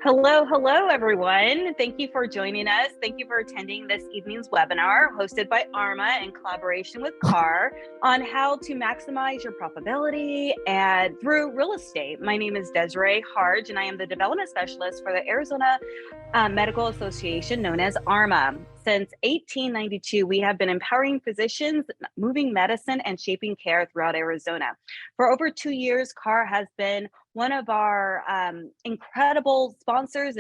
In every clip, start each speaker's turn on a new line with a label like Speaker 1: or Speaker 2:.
Speaker 1: Hello, hello, everyone. Thank you for joining us. Thank you for attending this evening's webinar hosted by ARMA in collaboration with CARR on how to maximize your profitability and through real estate. My name is Desiree Harge, and I am the development specialist for the Arizona Medical Association, known as ARMA. Since 1892, we have been empowering physicians, moving medicine, and shaping care throughout Arizona. For over 2 years, CARR has been one of our incredible sponsors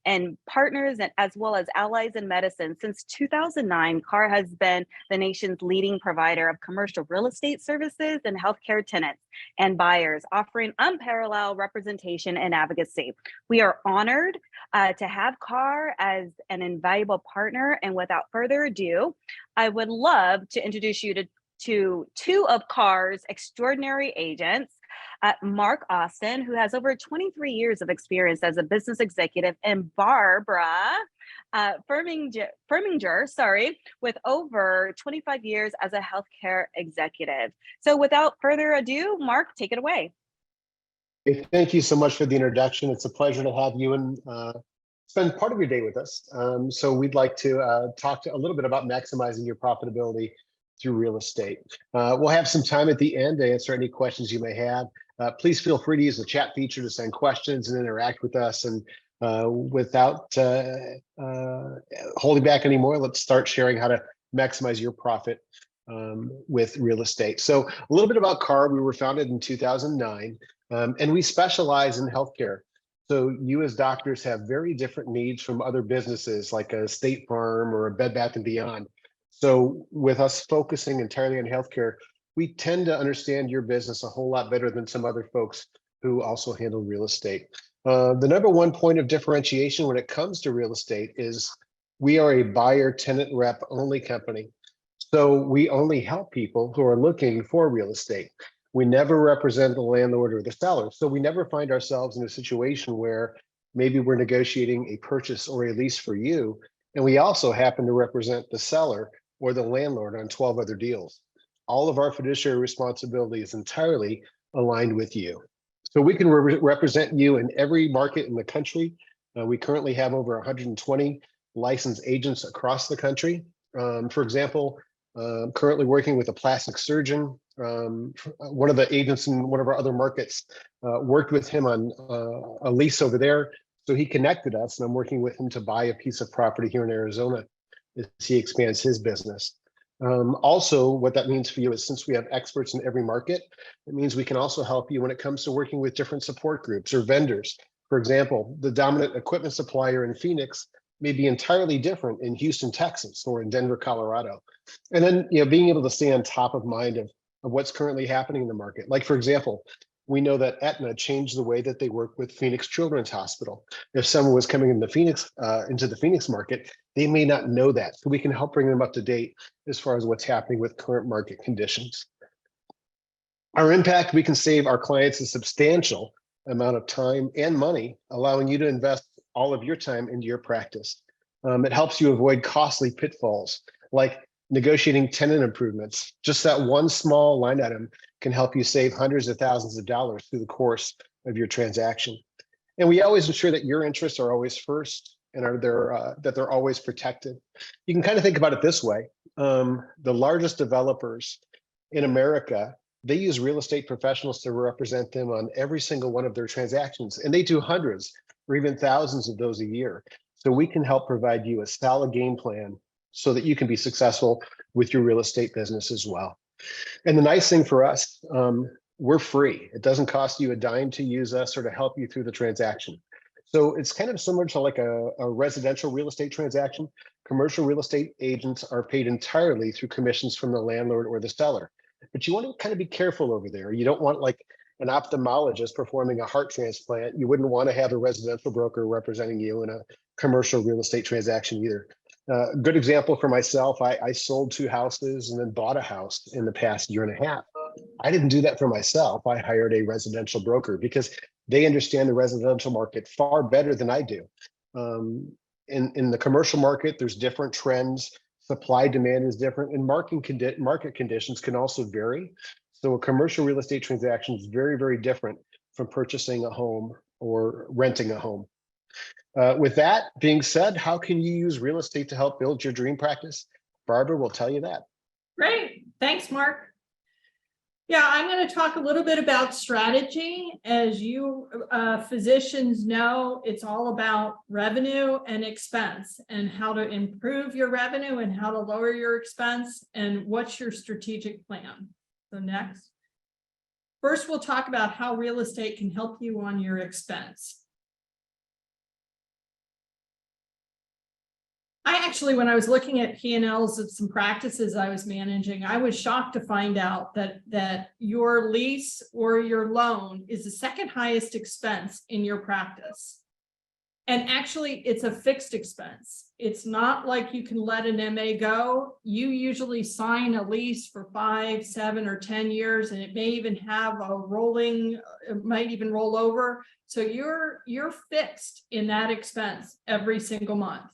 Speaker 1: and partners, and as well as allies in medicine. Since 2009, CARR has been the nation's leading provider of commercial real estate services and healthcare tenants and buyers, offering unparalleled representation and advocacy. We are honored to have CARR as an invaluable partner. And without further ado, I would love to introduce you to two of CARR's extraordinary agents, Mark Austin, who has over 23 years of experience as a business executive, and Barbara Firminger, with over 25 years as a healthcare executive. So without further ado, Mark, take it away.
Speaker 2: Hey, thank you so much for the introduction. It's a pleasure to have you and spend part of your day with us. So we'd like to talk a little bit about maximizing your profitability through real estate. We'll have some time at the end to answer any questions you may have. Please feel free to use the chat feature to send questions and interact with us. And without holding back anymore, let's start sharing how to maximize your profit with real estate. So a little bit about CARR. We were founded in 2009, and we specialize in healthcare. So you as doctors have very different needs from other businesses like a State Farm or a Bed Bath & Beyond. So with us focusing entirely on healthcare, we tend to understand your business a whole lot better than some other folks who also handle real estate. The number one point of differentiation when it comes to real estate is we are a buyer tenant rep only company. So we only help people who are looking for real estate. We never represent the landlord or the seller. So we never find ourselves in a situation where maybe we're negotiating a purchase or a lease for you, and we also happen to represent the seller or the landlord on 12 other deals. All of our fiduciary responsibility is entirely aligned with you. So we can represent you in every market in the country. We currently have over 120 licensed agents across the country. For example, currently working with a plastic surgeon. One of the agents in one of our other markets worked with him on a lease over there. So he connected us, and I'm working with him to buy a piece of property here in Arizona as he expands his business. Also, what that means for you is since we have experts in every market, it means we can also help you when it comes to working with different support groups or vendors. For example, the dominant equipment supplier in Phoenix may be entirely different in Houston, Texas, or in Denver, Colorado. And then, being able to stay on top of mind of what's currently happening in the market. Like, for example, we know that Aetna changed the way that they work with Phoenix Children's Hospital. If someone was coming into the Phoenix market, they may not know that. So we can help bring them up to date as far as what's happening with current market conditions. Our impact, we can save our clients a substantial amount of time and money, allowing you to invest all of your time into your practice. It helps you avoid costly pitfalls like negotiating tenant improvements. Just that one small line item can help you save hundreds of thousands of dollars through the course of your transaction. And we always ensure that your interests are always first and that they're always protected. You can kind of think about it this way. The largest developers in America, they use real estate professionals to represent them on every single one of their transactions. And they do hundreds or even thousands of those a year. So we can help provide you a solid game plan so that you can be successful with your real estate business as well. And the nice thing for us, we're free. It doesn't cost you a dime to use us or to help you through the transaction. So it's kind of similar to like a residential real estate transaction. Commercial real estate agents are paid entirely through commissions from the landlord or the seller. But you want to kind of be careful over there. You don't want like an ophthalmologist performing a heart transplant. You wouldn't want to have a residential broker representing you in a commercial real estate transaction either. Good example for myself, I sold 2 houses and then bought a house in the past year and a half. I didn't do that for myself. I hired a residential broker because they understand the residential market far better than I do. In the commercial market, there's different trends. Supply demand is different, and market conditions can also vary. So a commercial real estate transaction is very, very different from purchasing a home or renting a home. With that being said, how can you use real estate to help build your dream practice? Barbara will tell you that.
Speaker 3: Great. Thanks, Mark. Yeah, I'm going to talk a little bit about strategy. As you physicians know, it's all about revenue and expense and how to improve your revenue and how to lower your expense and what's your strategic plan. So next. First, we'll talk about how real estate can help you on your expense. When I was looking at P&Ls of some practices I was managing, I was shocked to find out that your lease or your loan is the second highest expense in your practice. And actually, it's a fixed expense. It's not like you can let an MA go. You usually sign a lease for 5, 7, or 10 years, and it may even have a rolling, it might even roll over. So you're fixed in that expense every single month.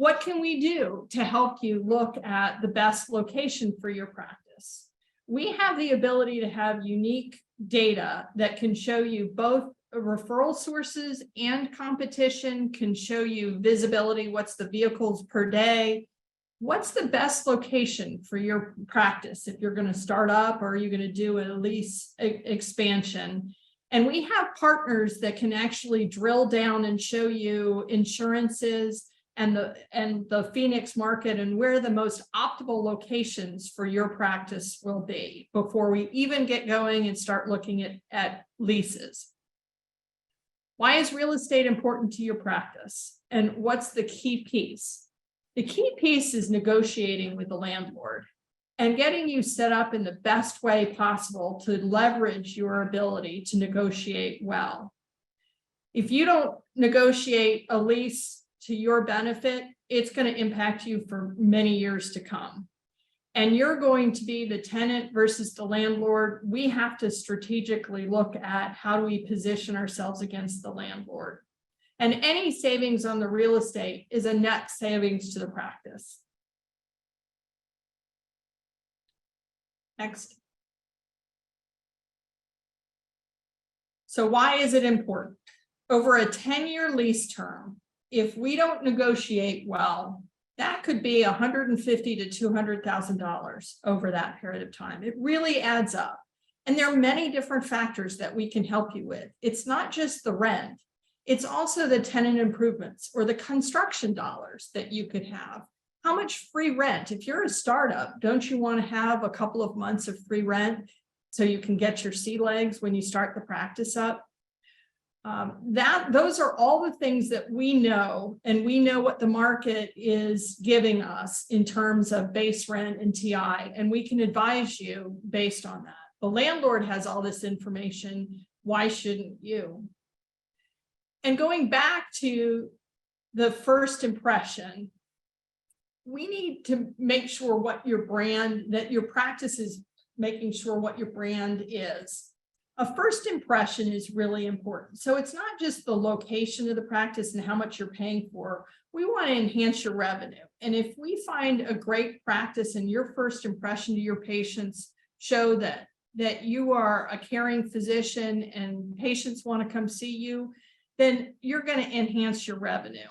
Speaker 3: What can we do to help you look at the best location for your practice? We have the ability to have unique data that can show you both referral sources and competition, can show you visibility, what's the vehicles per day, what's the best location for your practice if you're going to start up or are you going to do a lease expansion. And we have partners that can actually drill down and show you insurances and the Phoenix market and where the most optimal locations for your practice will be before we even get going and start looking at leases. Why is real estate important to your practice? And what's the key piece? The key piece is negotiating with the landlord and getting you set up in the best way possible to leverage your ability to negotiate well. If you don't negotiate a lease to your benefit, it's going to impact you for many years to come. And you're going to be the tenant versus the landlord. We have to strategically look at how do we position ourselves against the landlord. And any savings on the real estate is a net savings to the practice. Next. So why is it important? Over a 10-year lease term, if we don't negotiate well, that could be $150,000 to $200,000 over that period of time. It really adds up. And there are many different factors that we can help you with. It's not just the rent. It's also the tenant improvements or the construction dollars that you could have. How much free rent? If you're a startup, don't you want to have a couple of months of free rent so you can get your sea legs when you start the practice up? Those are all the things that we know, and we know what the market is giving us in terms of base rent and TI, and we can advise you based on that. The landlord has all this information. Why shouldn't you? And going back to the first impression, we need to make sure what your brand, that your practice is making sure what your brand is. A first impression is really important. So it's not just the location of the practice and how much you're paying for. We want to enhance your revenue. And if we find a great practice and your first impression to your patients show that you are a caring physician and patients want to come see you, then you're going to enhance your revenue.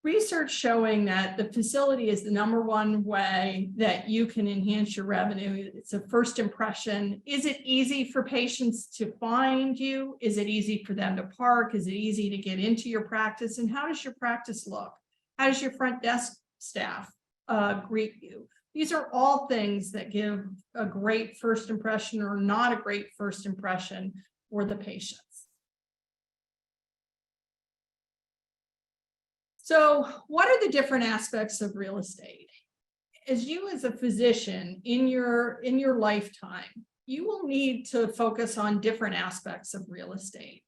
Speaker 3: Research showing that the facility is the #1 way that you can enhance your revenue. It's a first impression. Is it easy for patients to find you? Is it easy for them to park? Is it easy to get into your practice? And how does your practice look? How does your front desk staff greet you? These are all things that give a great first impression or not a great first impression for the patients. So what are the different aspects of real estate? As you as a physician in your lifetime, you will need to focus on different aspects of real estate.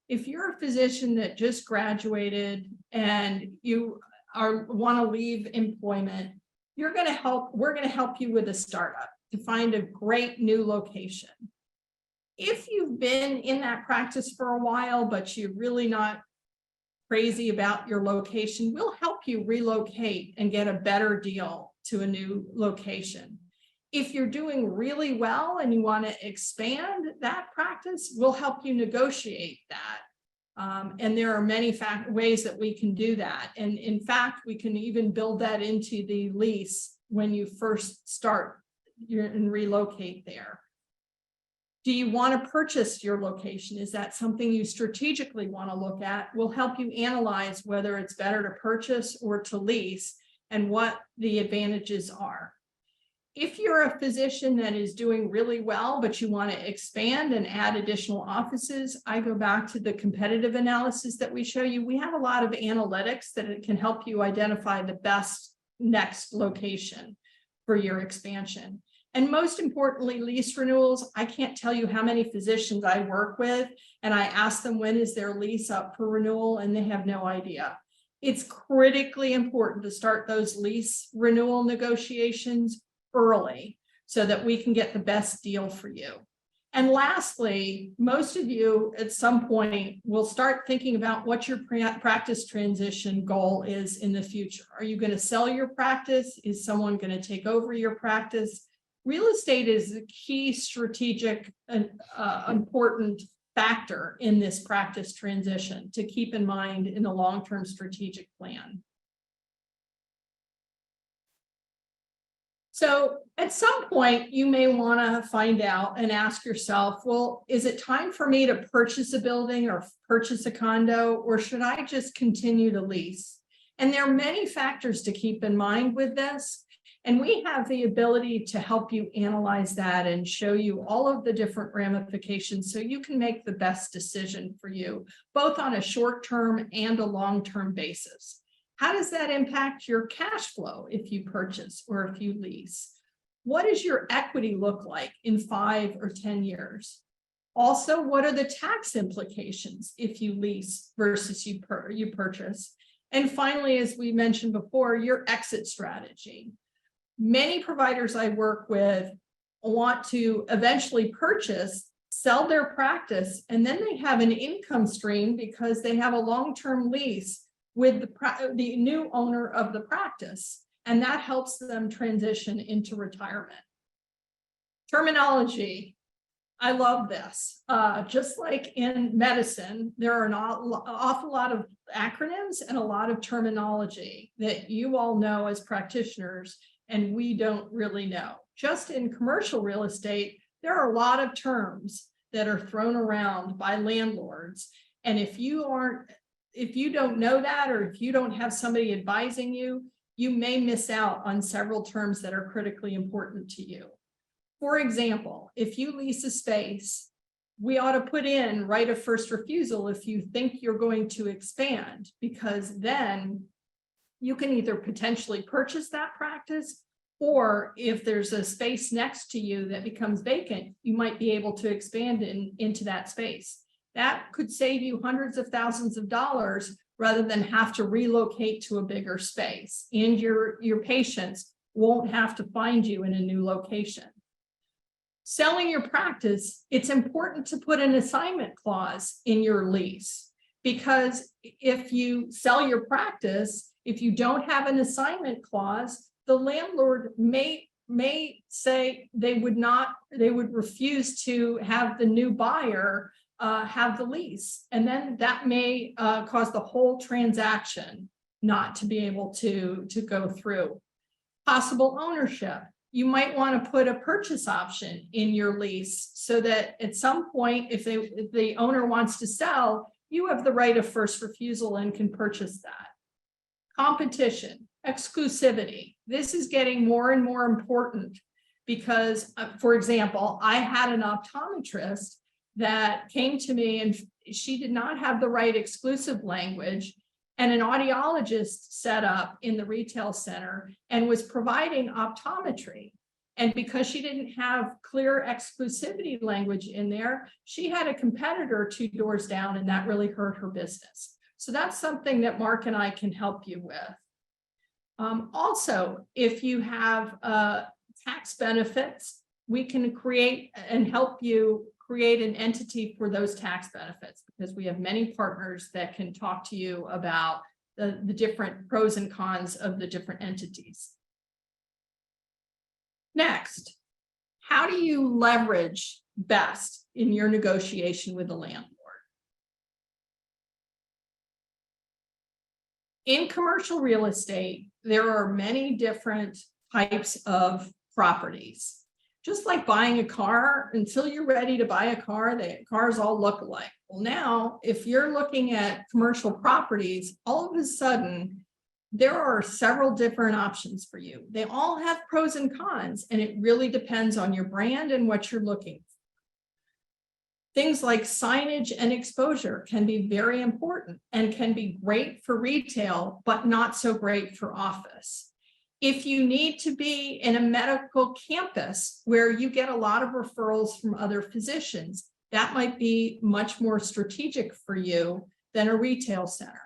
Speaker 3: If you're a physician that just graduated and you want to leave employment, we're going to help you with a startup to find a great new location. If you've been in that practice for a while, but you're really not crazy about your location, we'll help you relocate and get a better deal to a new location. If you're doing really well and you want to expand that practice, we'll help you negotiate that And there are many ways that we can do that. And in fact, we can even build that into the lease when you first start and relocate there. Do you want to purchase your location? Is that something you strategically want to look at? We'll help you analyze whether it's better to purchase or to lease and what the advantages are. If you're a physician that is doing really well, but you want to expand and add additional offices, I go back to the competitive analysis that we show you. We have a lot of analytics that it can help you identify the best next location for your expansion. And most importantly, lease renewals. I can't tell you how many physicians I work with, and I ask them when is their lease up for renewal, and they have no idea. It's critically important to start those lease renewal negotiations early so that we can get the best deal for you. And lastly, most of you at some point will start thinking about what your practice transition goal is in the future. Are you going to sell your practice? Is someone going to take over your practice? Real estate is a key strategic and important factor in this practice transition to keep in mind in the long-term strategic plan. So at some point, you may want to find out and ask yourself, well, is it time for me to purchase a building or purchase a condo, or should I just continue to lease? And there are many factors to keep in mind with this. And we have the ability to help you analyze that and show you all of the different ramifications so you can make the best decision for you, both on a short-term and a long-term basis. How does that impact your cash flow if you purchase or if you lease? What does your equity look like in 5 or 10 years? Also, what are the tax implications if you lease versus you purchase? And finally, as we mentioned before, your exit strategy. Many providers I work with want to eventually purchase, sell their practice, and then they have an income stream because they have a long-term lease with the new owner of the practice, and that helps them transition into retirement. Terminology, I love this. Just like in medicine, there are an awful lot of acronyms and a lot of terminology that you all know as practitioners, and we don't really know. Just in commercial real estate, there are a lot of terms that are thrown around by landlords, and if you don't know that, or if you don't have somebody advising you, you may miss out on several terms that are critically important to you. For example, if you lease a space, we ought to put in right of first refusal if you think you're going to expand, because then you can either potentially purchase that practice, or if there's a space next to you that becomes vacant, you might be able to expand into that space. That could save you hundreds of thousands of dollars rather than have to relocate to a bigger space, and your patients won't have to find you in a new location. Selling your practice, it's important to put an assignment clause in your lease, because if you sell your practice, if you don't have an assignment clause, the landlord may say they would refuse to have the new buyer have the lease, and then that may cause the whole transaction not to be able to go through. Possible ownership. You might want to put a purchase option in your lease so that at some point, if the owner wants to sell, you have the right of first refusal and can purchase that. Competition, exclusivity. This is getting more and more important because, for example, I had an optometrist that came to me and she did not have the right exclusive language, and an audiologist set up in the retail center and was providing optometry. And because she didn't have clear exclusivity language in there, she had a competitor 2 doors down, and that really hurt her business. So that's something that Mark and I can help you with. Also, if you have tax benefits, we can create and help you create an entity for those tax benefits, because we have many partners that can talk to you about the different pros and cons of the different entities. Next, how do you leverage best in your negotiation with the landlord? In commercial real estate, there are many different types of properties. Just like buying a car, until you're ready to buy a car, the cars all look alike. Well, now, if you're looking at commercial properties, all of a sudden, there are several different options for you. They all have pros and cons, and it really depends on your brand and what you're looking for. Things like signage and exposure can be very important and can be great for retail, but not so great for office. If you need to be in a medical campus where you get a lot of referrals from other physicians, that might be much more strategic for you than a retail center.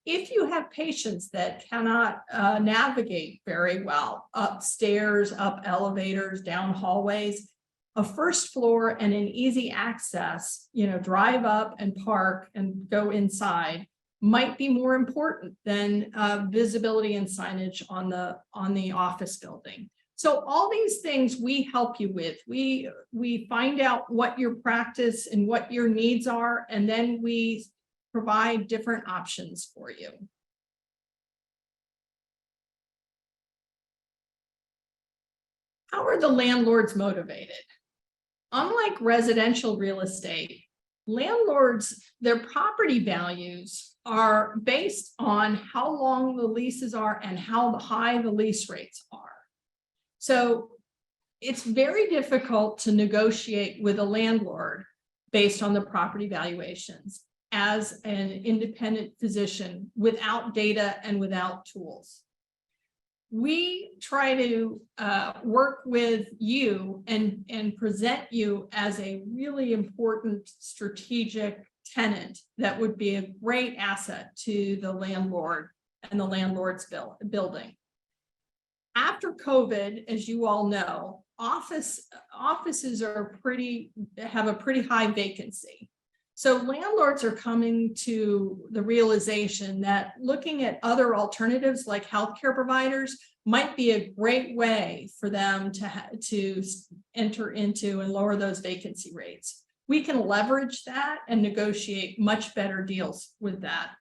Speaker 3: If you have patients that cannot navigate very well upstairs, up elevators, down hallways, a first floor and an easy access, drive up and park and go inside might be more important than visibility and signage on the office building. So all these things we help you with. We find out what your practice and what your needs are, and then we provide different options for you. How are the landlords motivated? Unlike residential real estate, landlords, their property values are based on how long the leases are and how high the lease rates are. So it's very difficult to negotiate with a landlord based on the property valuations as an independent physician without data and without tools. We try to work with you and present you as a really important strategic tenant that would be a great asset to the landlord and the landlord's building. After COVID, as you all know, offices have a pretty high vacancy. So landlords are coming to the realization that looking at other alternatives like healthcare providers might be a great way for them to enter into and lower those vacancy rates. We can leverage that and negotiate much better deals with that.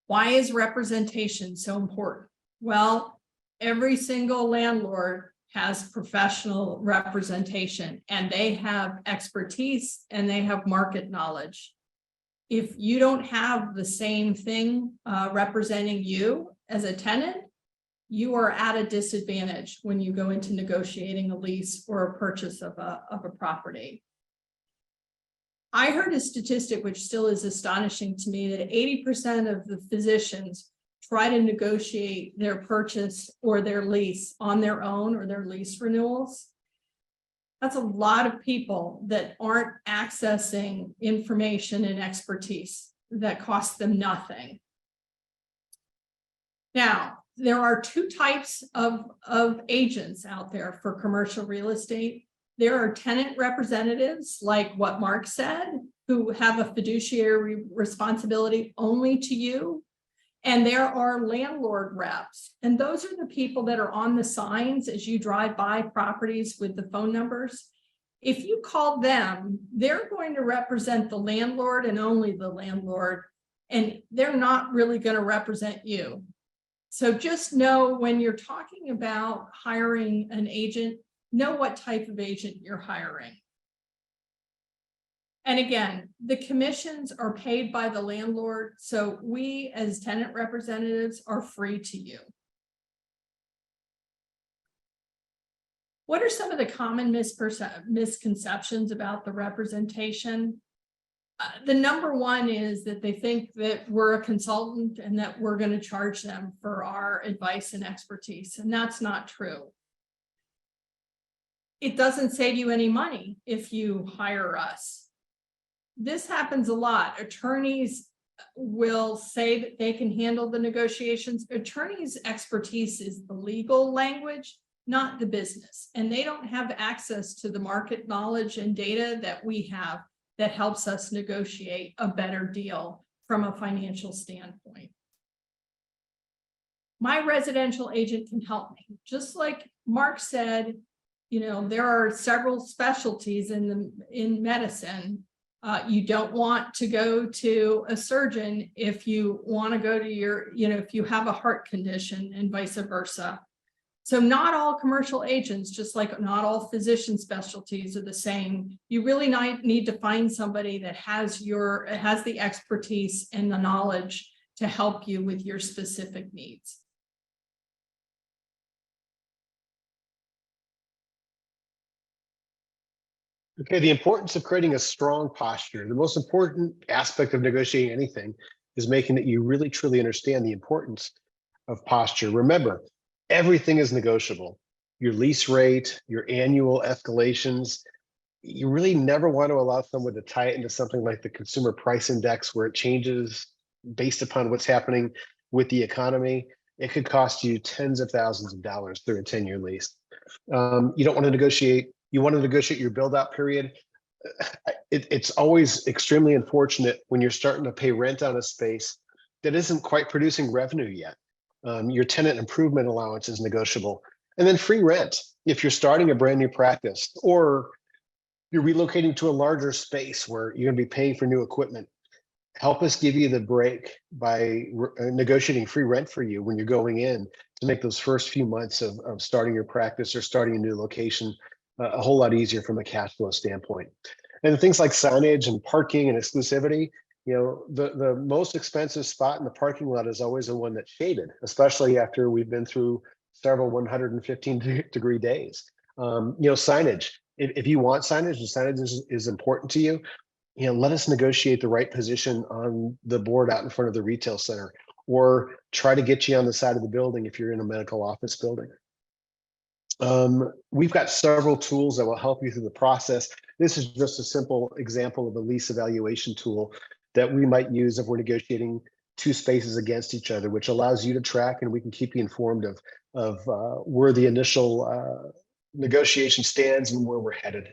Speaker 3: Why is representation so important? Well, every single landlord has professional representation, and they have expertise and they have market knowledge. If you don't have the same thing representing you as a tenant, you are at a disadvantage when you go into negotiating a lease or a purchase of a property. I heard a statistic which still is astonishing to me, that 80% of the physicians try to negotiate their purchase or their lease on their own or their lease renewals. That's a lot of people that aren't accessing information and expertise that costs them nothing. Now, there are two types of agents out there for commercial real estate. There are tenant representatives, like what Mark said, who have a fiduciary responsibility only to you. And there are landlord reps, and those are the people that are on the signs as you drive by properties with the phone numbers. If you call them, they're going to represent the landlord and only the landlord, and they're not really going to represent you. So just know, when you're talking about hiring an agent, know what type of agent you're hiring. And again, the commissions are paid by the landlord, so we as tenant representatives are free to you. What are some of the common misconceptions about the representation? The number one is that they think that we're a consultant and that we're going to charge them for our advice and expertise, and that's not true. It doesn't save you any money if you hire us. This happens a lot. Attorneys will say that they can handle the negotiations. Attorneys' expertise is the legal language, not the business. And they don't have access to the market knowledge and data that we have that helps us negotiate a better deal from a financial standpoint. My residential agent can help me. Just like Mark said, there are several specialties in medicine. You don't want to go to a surgeon if you want to go to if you have a heart condition, and vice versa. So not all commercial agents, just like not all physician specialties, are the same. You really need to find somebody that has the expertise and the knowledge to help you with your specific needs.
Speaker 2: Okay, the importance of creating a strong posture. The most important aspect of negotiating anything is making that you really truly understand the importance of posture. Remember, everything is negotiable. Your lease rate, your annual escalations. You really never want to allow someone to tie it into something like the consumer price index, where it changes based upon what's happening with the economy. It could cost you tens of thousands of dollars through a 10-year lease. You don't want to negotiate. You want to negotiate your build out period. It's always extremely unfortunate when you're starting to pay rent on a space that isn't quite producing revenue yet. Your tenant improvement allowance is negotiable. And then free rent if you're starting a brand new practice, or you're relocating to a larger space where you're going to be paying for new equipment. Help us give you the break by negotiating free rent for you when you're going in, to make those first few months of starting your practice or starting a new location a whole lot easier from a cash flow standpoint. And things like signage and parking and exclusivity, the most expensive spot in the parking lot is always the one that's shaded, especially after we've been through several 115-degree days. Signage. If you want signage, and signage is important to you, let us negotiate the right position on the board out in front of the retail center, or try to get you on the side of the building if you're in a medical office building. We've got several tools that will help you through the process. This is just a simple example of a lease evaluation tool that we might use if we're negotiating two spaces against each other, which allows you to track, and we can keep you informed of where the initial negotiation stands and where we're headed.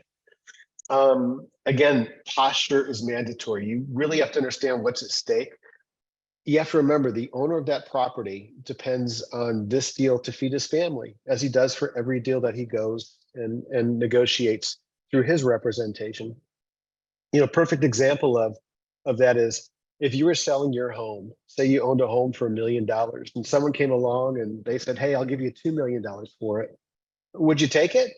Speaker 2: Again, posture is mandatory. You really have to understand what's at stake. You have to remember, the owner of that property depends on this deal to feed his family, as he does for every deal that he goes and negotiates through his representation. Perfect example of that is, if you were selling your home, say you owned a home for $1 million, and someone came along and they said, "Hey, I'll give you $2 million for it." Would you take it?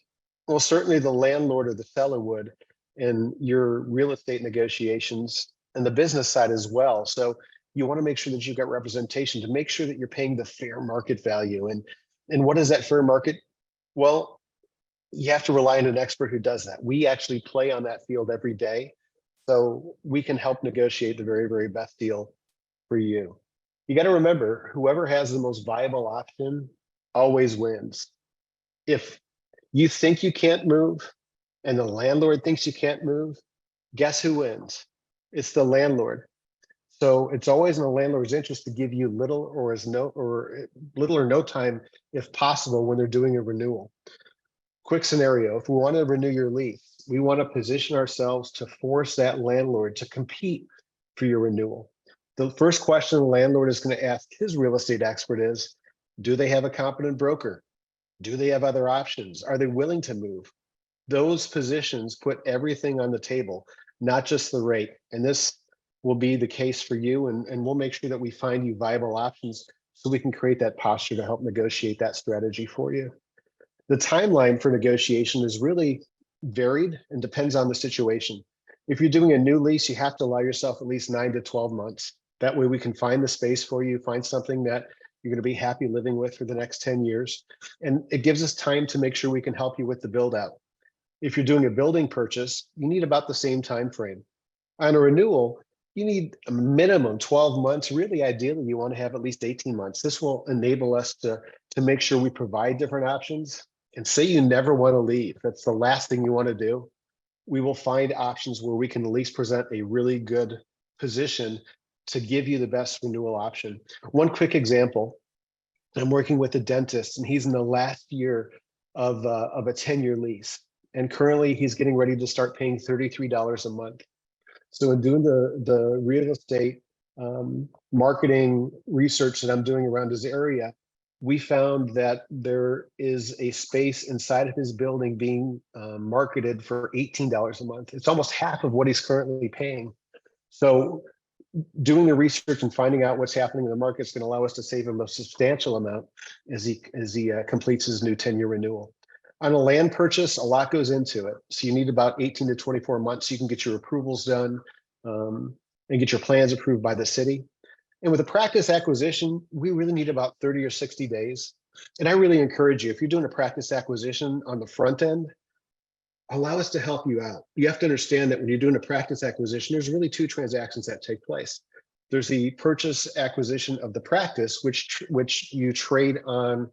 Speaker 2: Well, certainly the landlord or the seller would, in your real estate negotiations, and the business side as well. So you want to make sure that you've got representation to make sure that you're paying the fair market value. And what is that fair market? Well, you have to rely on an expert who does that. We actually play on that field every day, so we can help negotiate the very, very best deal for you. You got to remember, whoever has the most viable option always wins. If you think you can't move and the landlord thinks you can't move, guess who wins? It's the landlord. So it's always in the landlord's interest to give you little or no time, if possible, when they're doing a renewal. Quick scenario: if we want to renew your lease, we want to position ourselves to force that landlord to compete for your renewal. The first question the landlord is going to ask his real estate expert is, do they have a competent broker? Do they have other options? Are they willing to move? Those positions put everything on the table, not just the rate. And this will be the case for you, and we'll make sure that we find you viable options so we can create that posture to help negotiate that strategy for you. The timeline for negotiation is really varied and depends on the situation. If you're doing a new lease, you have to allow yourself at least 9 to 12 months. That way we can find the space for you, find something that you're going to be happy living with for the next 10 years. And it gives us time to make sure we can help you with the build out. If you're doing a building purchase, you need about the same time frame. On a renewal, you need a minimum 12 months. Really, ideally, you want to have at least 18 months. This will enable us to make sure we provide different options. And say you never want to leave, that's the last thing you want to do. We will find options where we can at least present a really good position to give you the best renewal option. One quick example: I'm working with a dentist, and he's in the last year of a 10-year lease. And currently he's getting ready to start paying $33 a month. So in doing the real estate marketing research that I'm doing around his area, we found that there is a space inside of his building being marketed for $18 a month. It's almost half of what he's currently paying. So doing the research and finding out what's happening in the market is going to allow us to save him a substantial amount as he completes his new 10-year renewal. On a land purchase, a lot goes into it. So you need about 18 to 24 months so you can get your approvals done and get your plans approved by the city. And with a practice acquisition, we really need about 30 or 60 days. And I really encourage you, if you're doing a practice acquisition on the front end, allow us to help you out. You have to understand that when you're doing a practice acquisition, there's really two transactions that take place. There's the purchase acquisition of the practice, which you trade on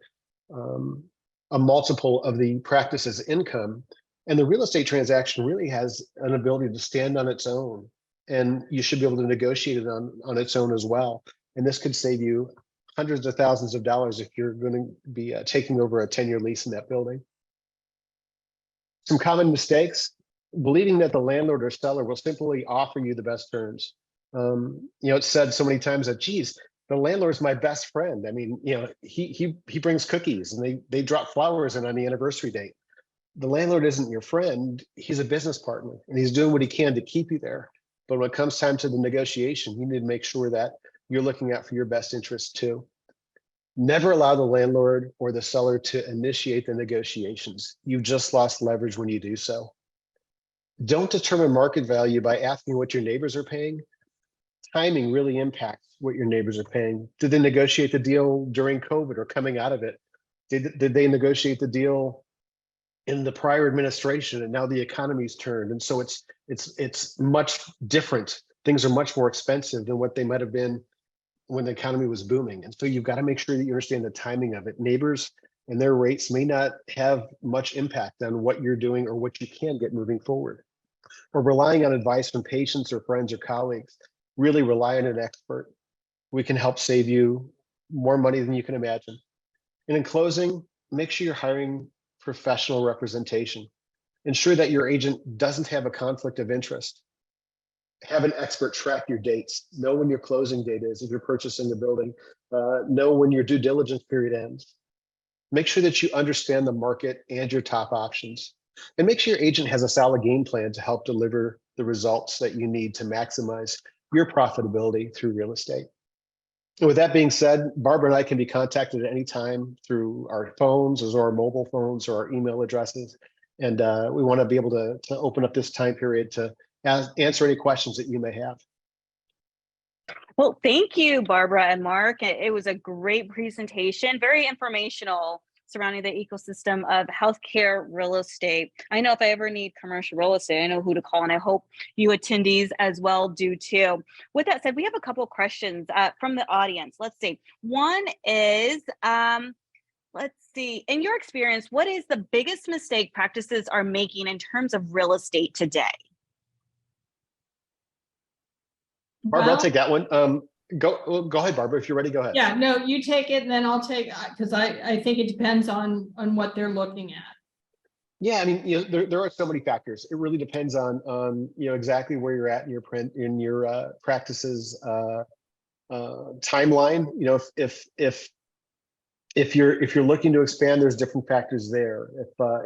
Speaker 2: a multiple of the practice's income. And the real estate transaction really has an ability to stand on its own. And you should be able to negotiate it on its own as well. And this could save you hundreds of thousands of dollars if you're going to be taking over a 10-year lease in that building. Some common mistakes: believing that the landlord or seller will simply offer you the best terms. It's said so many times that, geez, the landlord's my best friend. I mean, he brings cookies and they drop flowers in on the anniversary date. The landlord isn't your friend. He's a business partner and he's doing what he can to keep you there. But when it comes time to the negotiation, you need to make sure that you're looking out for your best interest too. Never allow the landlord or the seller to initiate the negotiations. You've just lost leverage when you do so. Don't determine market value by asking what your neighbors are paying. Timing really impacts what your neighbors are paying. Did they negotiate the deal during COVID or coming out of it? Did they negotiate the deal in the prior administration and now the economy's turned? And so it's much different. Things are much more expensive than what they might have been when the economy was booming. And so you've got to make sure that you understand the timing of it. Neighbors and their rates may not have much impact on what you're doing or what you can get moving forward. Or relying on advice from patients or friends or colleagues. Really rely on an expert. We can help save you more money than you can imagine. And in closing, make sure you're hiring professional representation. Ensure that your agent doesn't have a conflict of interest. Have an expert track your dates. Know when your closing date is if you're purchasing the building. Know when your due diligence period ends. Make sure that you understand the market and your top options. And make sure your agent has a solid game plan to help deliver the results that you need to maximize your profitability through real estate. And with that being said, Barbara and I can be contacted at any time through our phones or our mobile phones or our email addresses. And we want to be able to open up this time period to answer any questions that you may have.
Speaker 1: Well, thank you, Barbara and Mark. It was a great presentation, very informational, surrounding the ecosystem of healthcare real estate. I know if I ever need commercial real estate, I know who to call, and I hope you attendees as well do too. With that said, we have a couple of questions from the audience. Let's see. One is, let's see, in your experience, what is the biggest mistake practices are making in terms of real estate today?
Speaker 2: Barbara, I'll take that one. Go ahead, Barbara. If you're ready, go ahead.
Speaker 3: Yeah, no, you take it and then I'll take, because I think it depends on what they're looking at.
Speaker 2: Yeah, I mean, there are so many factors. It really depends on exactly where you're at in your practices timeline. If you're looking to expand, there's different factors there.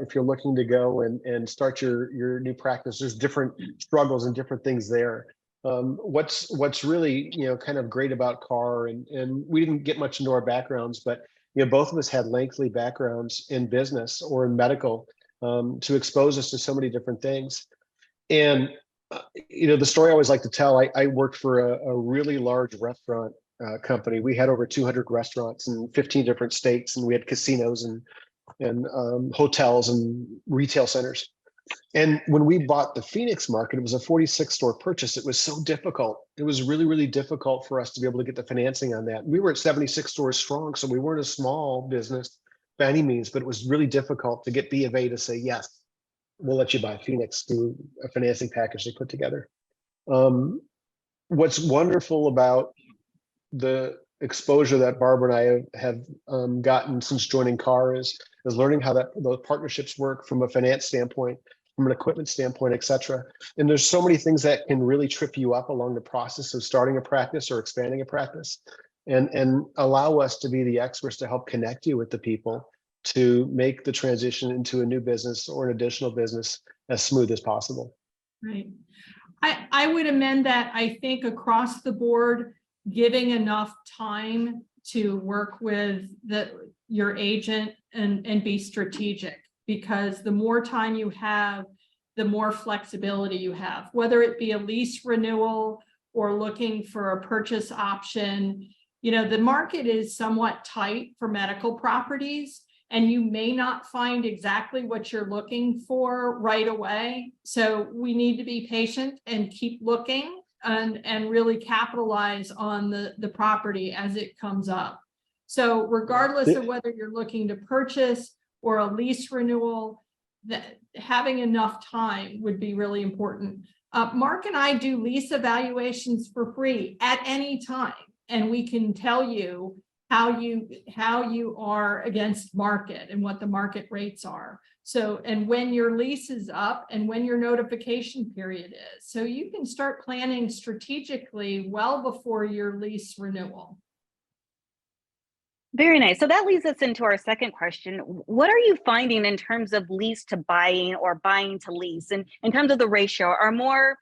Speaker 2: If you're looking to go and start your new practice, there's different struggles and different things there. What's really kind of great about CARR, and we didn't get much into our backgrounds, but both of us had lengthy backgrounds in business or in medical to expose us to so many different things. And the story I always like to tell, I worked for a really large restaurant company. We had over 200 restaurants in 15 different states, and we had casinos and hotels and retail centers. And when we bought the Phoenix market, it was a 46-store purchase. It was so difficult. It was really, really difficult for us to be able to get the financing on that. We were at 76 stores strong, so we weren't a small business by any means, but it was really difficult to get B of A to say, yes, we'll let you buy Phoenix through a financing package they put together. What's wonderful about the exposure that Barbara and I have gotten since joining CARR is learning how those partnerships work from a finance standpoint, from an equipment standpoint, et cetera. And there's so many things that can really trip you up along the process of starting a practice or expanding a practice. and allow us to be the experts to help connect you with the people to make the transition into a new business or an additional business as smooth as possible.
Speaker 3: Right. I would amend that. I think across the board, giving enough time to work with your agent and be strategic, because the more time you have, the more flexibility you have, whether it be a lease renewal or looking for a purchase option. You know, the market is somewhat tight for medical properties, and you may not find exactly what you're looking for right away. So we need to be patient and keep looking and really capitalize on the property as it comes up. So regardless of whether you're looking to purchase or a lease renewal, that having enough time would be really important. Mark and I do lease evaluations for free at any time, and we can tell you how you are against market and what the market rates are. So, and when your lease is up and when your notification period is, so you can start planning strategically well before your lease renewal.
Speaker 1: Very nice. So that leads us into our second question. What are you finding in terms of lease to buying or buying to lease? And in terms of the ratio, are more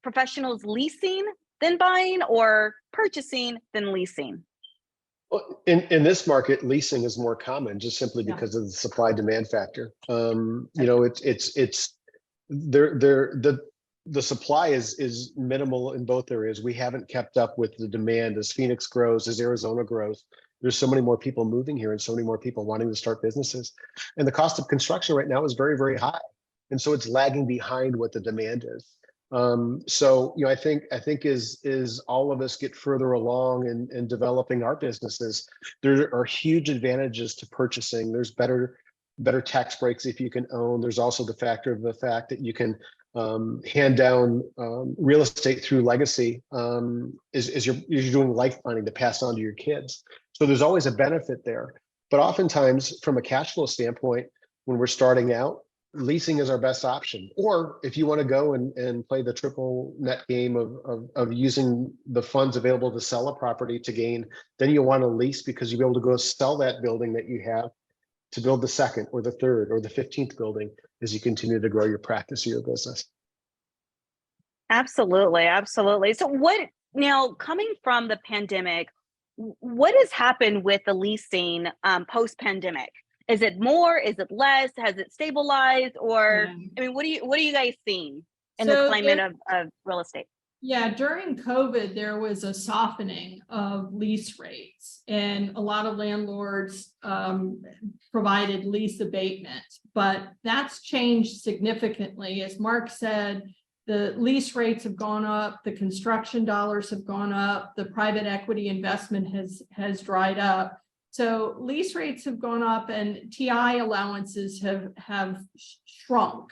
Speaker 1: professionals leasing than buying, or purchasing than leasing?
Speaker 2: Well, in this market, leasing is more common just simply because of the supply demand factor. You know, the supply is minimal in both areas. We haven't kept up with the demand as Phoenix grows, as Arizona grows. There's so many more people moving here and so many more people wanting to start businesses. And the cost of construction right now is very, very high. And so it's lagging behind what the demand is. So, you know, I think as all of us get further along in developing our businesses, there are huge advantages to purchasing. There's better tax breaks if you can own. There's also the factor of the fact that you can hand down real estate through legacy as you're doing life planning to pass on to your kids. So there's always a benefit there. But oftentimes, from a cash flow standpoint, when we're starting out, leasing is our best option. Or if you want to go and play the triple net game of using the funds available to sell a property to gain, then you want to lease because you'll be able to go sell that building that you have to build the second or the third or the 15th building as you continue to grow your practice or your business.
Speaker 1: Absolutely, absolutely. So what now, coming from the pandemic, what has happened with the leasing post-pandemic? Is it more? Is it less? Has it stabilized? Or I mean, what are you guys seeing in the climate of real estate?
Speaker 3: Yeah, during COVID, there was a softening of lease rates, and a lot of landlords provided lease abatement, but that's changed significantly. As Mark said, the lease rates have gone up, the construction dollars have gone up, the private equity investment has dried up. So lease rates have gone up and TI allowances have shrunk.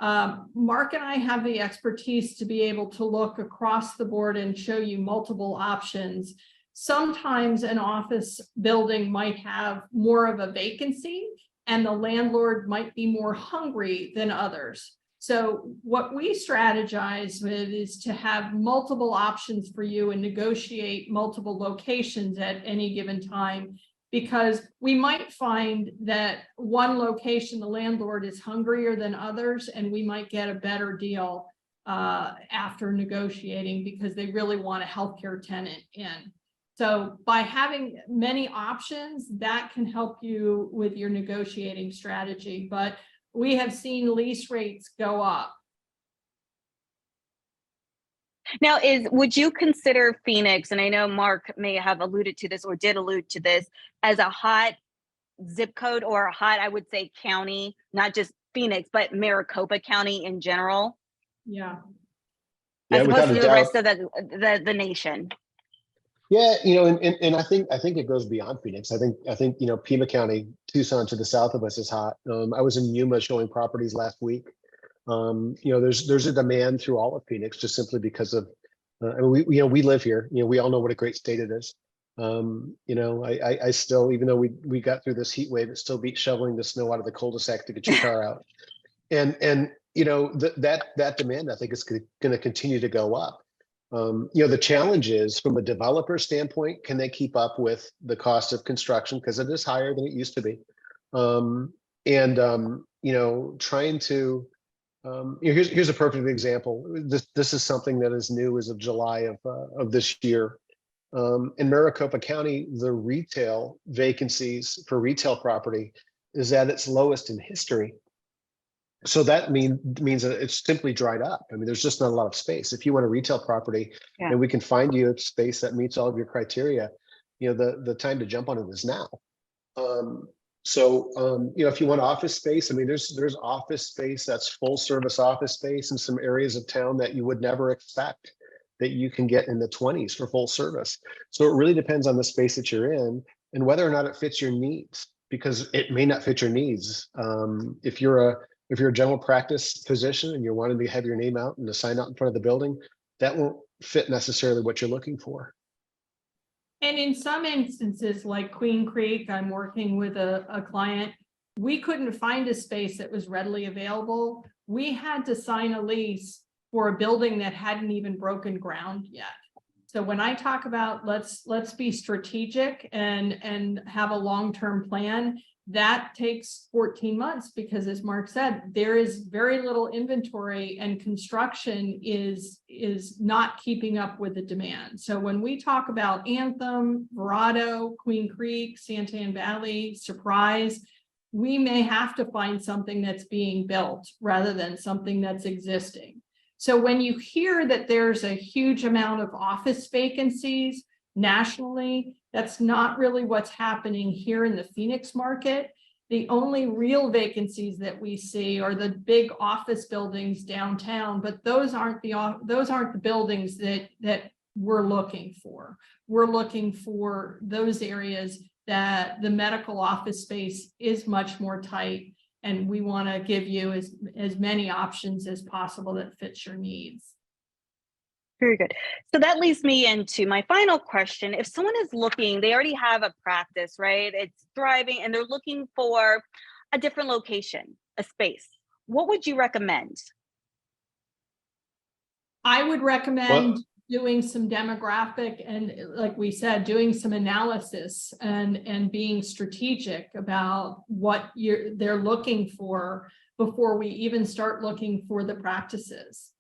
Speaker 3: Mark and I have the expertise to be able to look across the board and show you multiple options. Sometimes an office building might have more of a vacancy and the landlord might be more hungry than others. So what we strategize with is to have multiple options for you and negotiate multiple locations at any given time, because we might find that one location, the landlord is hungrier than others, and we might get a better deal after negotiating because they really want a healthcare tenant in. So by having many options, that can help you with your negotiating strategy. But we have seen lease rates go up.
Speaker 1: Now, would you consider Phoenix, and I know Mark may have alluded to this or did allude to this, as a hot zip code or a hot, I would say, county, not just Phoenix, but Maricopa County in general?
Speaker 3: Yeah.
Speaker 1: As opposed to the rest of the nation.
Speaker 2: Yeah, you know, and I think it goes beyond Phoenix. I think you know, Pima County, Tucson to the south of us is hot. I was in Yuma showing properties last week. You know, there's a demand through all of Phoenix just simply because of I mean, we live here. You know, we all know what a great state it is. You know, I still, even though we got through this heat wave, it still beats shoveling the snow out of the cul-de-sac to get your car out. And you know, that demand, I think, is going to continue to go up. The challenge is from a developer standpoint, can they keep up with the cost of construction? Because it is higher than it used to be. Trying to, here's a perfect example. This is something that is new as of July of this year. In Maricopa County, the retail vacancies for retail property is at its lowest in history. So that means that it's simply dried up. I mean, there's just not a lot of space. If you want a retail property and we can find you a space that meets all of your criteria, the time to jump on it is now. If you want office space, I mean, there's office space that's full service office space in some areas of town that you would never expect that you can get in the 20s for full service. So it really depends on the space that you're in and whether or not it fits your needs, because it may not fit your needs. If you're a general practice physician and you're wanting to have your name out and a sign out in front of the building, that won't fit necessarily what you're looking for.
Speaker 3: And in some instances, like Queen Creek, I'm working with a client, we couldn't find a space that was readily available. We had to sign a lease for a building that hadn't even broken ground yet. So when I talk about let's be strategic and have a long-term plan, that takes 14 months because, as Mark said, there is very little inventory and construction is not keeping up with the demand. So when we talk about Anthem, Verado, Queen Creek, Santa Ana Valley, Surprise, we may have to find something that's being built rather than something that's existing. So when you hear that there's a huge amount of office vacancies nationally, that's not really what's happening here in the Phoenix market. The only real vacancies that we see are the big office buildings downtown, but those aren't the buildings that we're looking for. We're looking for those areas that the medical office space is much more tight, and we want to give you as many options as possible that fits your needs.
Speaker 1: Very good. So that leads me into my final question. If someone is looking, they already have a practice, right? It's thriving and they're looking for a different location, a space. What would you recommend?
Speaker 3: I would recommend doing some demographic and, like we said, doing some analysis and being strategic about what they're looking for before we even start looking for the practices.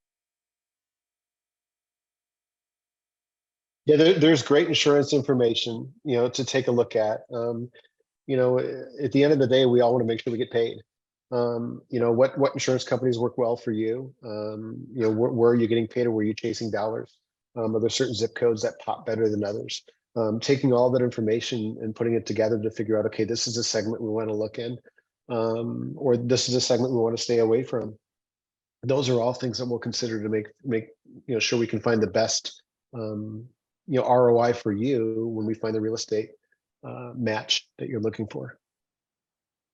Speaker 2: Yeah, there's great insurance information, to take a look at. At the end of the day, we all want to make sure we get paid. What insurance companies work well for you? Where are you getting paid, or where are you chasing dollars? Are there certain zip codes that pop better than others? Taking all that information and putting it together to figure out, okay, this is a segment we want to look in, or this is a segment we want to stay away from. Those are all things that we'll consider to make sure we can find the best ROI for you when we find the real estate match that you're looking for.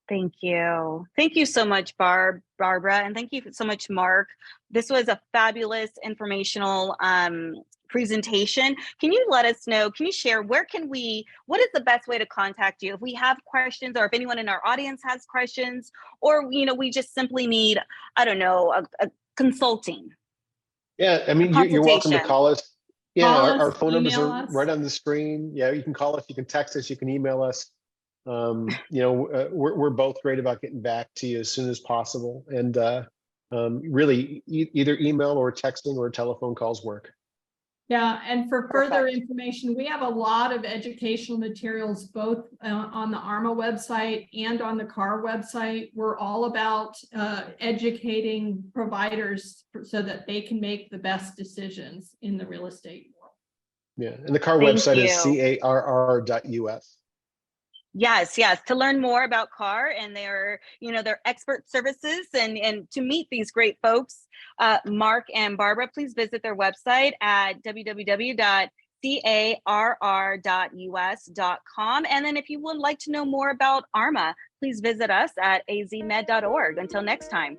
Speaker 1: Thank you. Thank you so much, Barbara. And thank you so much, Mark. This was a fabulous informational presentation. Can you let us know, can you share, what is the best way to contact you if we have questions, or if anyone in our audience has questions, or, we just simply need, I don't know, a consulting?
Speaker 2: Yeah, I mean, you're welcome to call us. Yeah, our phone numbers are right on the screen. Yeah, you can call us, you can text us, you can email us. We're both great about getting back to you as soon as possible. And really, either email or texting or telephone calls work.
Speaker 3: Yeah, and for further information, we have a lot of educational materials, both on the ARMA website and on the CARR website. We're all about educating providers so that they can make the best decisions in the real estate world.
Speaker 2: Yeah, and the CARR website is CARR.us.
Speaker 1: Yes, to learn more about CARR and their expert services and to meet these great folks, Mark and Barbara, please visit their website at www.carr.us.com. And then if you would like to know more about ARMA, please visit us at azmed.org. Until next time.